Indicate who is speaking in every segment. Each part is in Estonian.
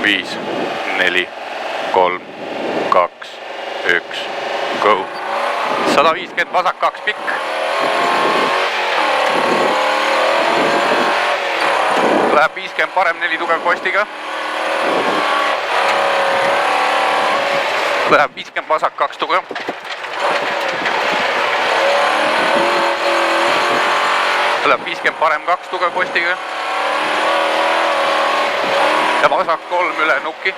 Speaker 1: 5, 4, 3, 2, 1, go. 150 vasak, 2 pikk. Läheb 50 parem, 4 tugev postiga. Läheb 50 vasak, 2 tugev. Läheb 50 parem, 2 tugev postiga. Ja vasak 3 üle nukki.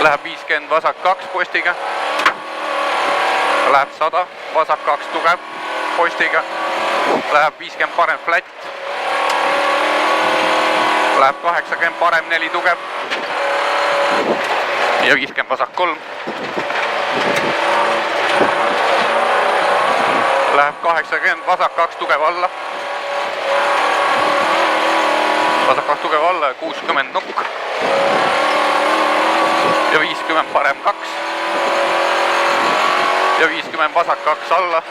Speaker 1: Läheb 50 vasak 2 postiga. Läheb 100 vasak 2 tugev postiga. Läheb 50 parem flat. Läheb 80 parem, 4 tugev. Ja 50 vasak 3. Läheb 80 vasak 2 tugev alla. Vasak 2 tugev alla ja 60 nukk. Ja 50 parem 2. Ja 50 vasak 2 alla.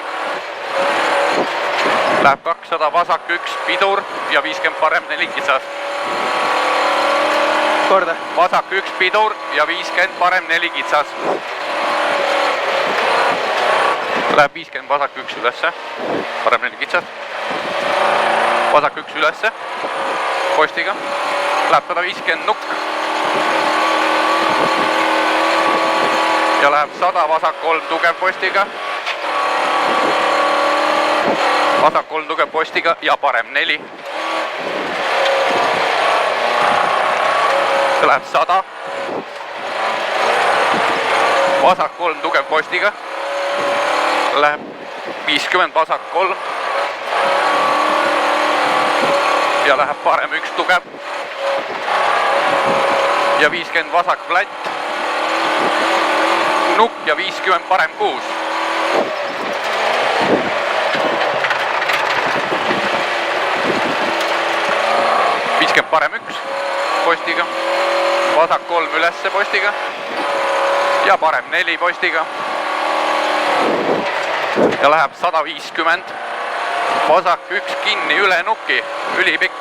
Speaker 1: Läheb 200 vasak 1 pidur ja 50 parem 4 kitsas.
Speaker 2: Korda.
Speaker 1: Vasak 1 pidur ja 50 parem 4 kitsas. Läheb 50 vasak 1 ülesse, parem 4 kitsas. Vasak 1 ülesse postiga. Läheb 150 nukk. Ja läheb 100 vasak 3 tugev postiga. Vasak 3 tugev postiga ja parem 4. See läheb 100. Vasak 3 tugev postiga. Läheb 50 vasak 3. Ja läheb parem 1 tugev. Ja 50 vasak flat. Nukk ja 50 parem 6. Parem 1 postiga. Vasak 3 ülesse postiga. Ja parem 4 postiga. Ja läheb 150. Vasak 1 kinni üle nukki. Ülipikk.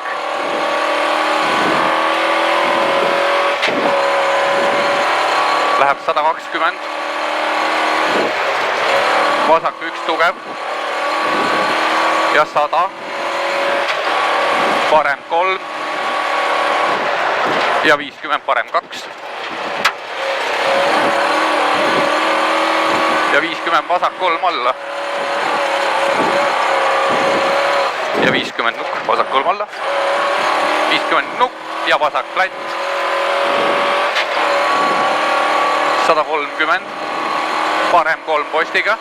Speaker 1: Läheb 120. Vasak 1 tugev. Ja 100. Parem 3. Ja 50 parem 2. Ja 50 vasak 3 alla. Ja 50 nukk, vasak 3 alla. 50 nukk ja vasak flat. 130. Parem 3 postiga.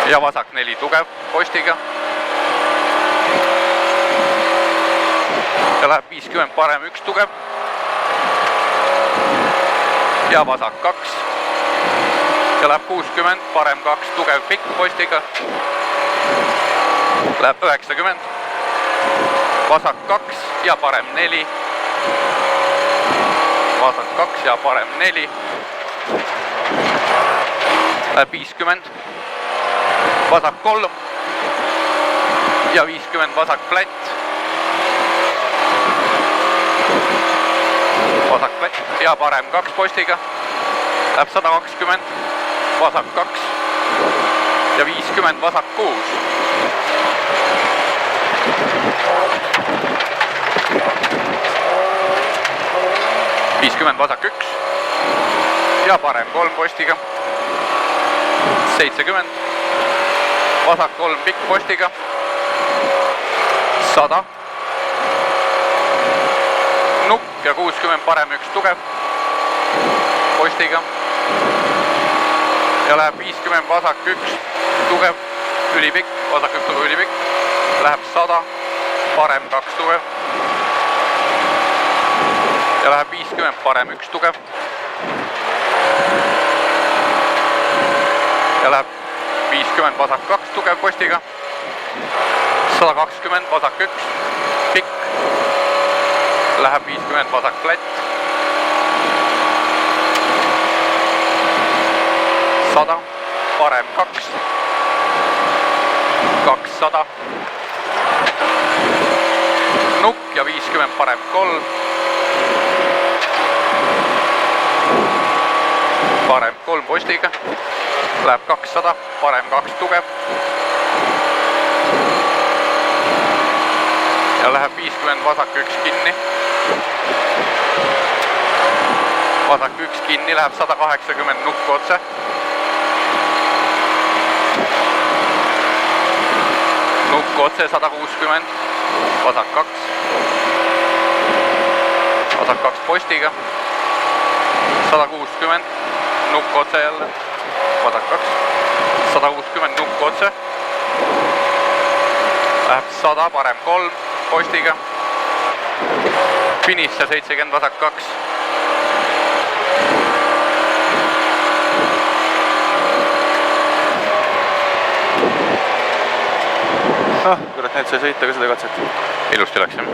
Speaker 1: Ja vasak 4 tugev postiga. Ja läheb 50 parem 1 tugev. Ja vasak 2. Ja läheb 60 parem 2 tugev pikk postiga. Läheb 90. Vasak 2 ja parem 4. Vasak 2 ja parem 4. Läheb 50. Vasak 3. Ja 50 vasak flat. Vasak flat ja parem 2 postiga. Läheb 120. Vasak 2. Ja 50 vasak 6. Vasak 1 ja parem 3 postiga. 70. Vasak 3 pikk postiga. 100. Nukk ja 60 parem 1 tugev postiga. Ja läheb 50 vasak 1 tugev ülipikk. Vasak 1 tugev ülipikk. Läheb 100 parem 2 tugev. Ja läheb 50 parem 1 tugev. Ja läheb 50 vasak 2 tugev postiga. 120 vasak 1 pikk. Läheb 50 vasak flat. 100 parem 2. 200. nukk ja 50 parem 3. Parem 3 postiga. Läheb 200, parem 2 tugev. Ja läheb 50 vasak 1 kinni. Vasak 1 kinni, läheb 180 nukku otse. Nukku otse 160, vasak 2. Vasak 2 postiga. 160, nukku otse jälle. Vasak 2. 160 nukku otse. Läheb 100, parem 3 postiga. Finish ja 70 vasak 2.
Speaker 2: Kurat, nüüd sai sõita ka seda katset.
Speaker 1: Ilusti läks jah.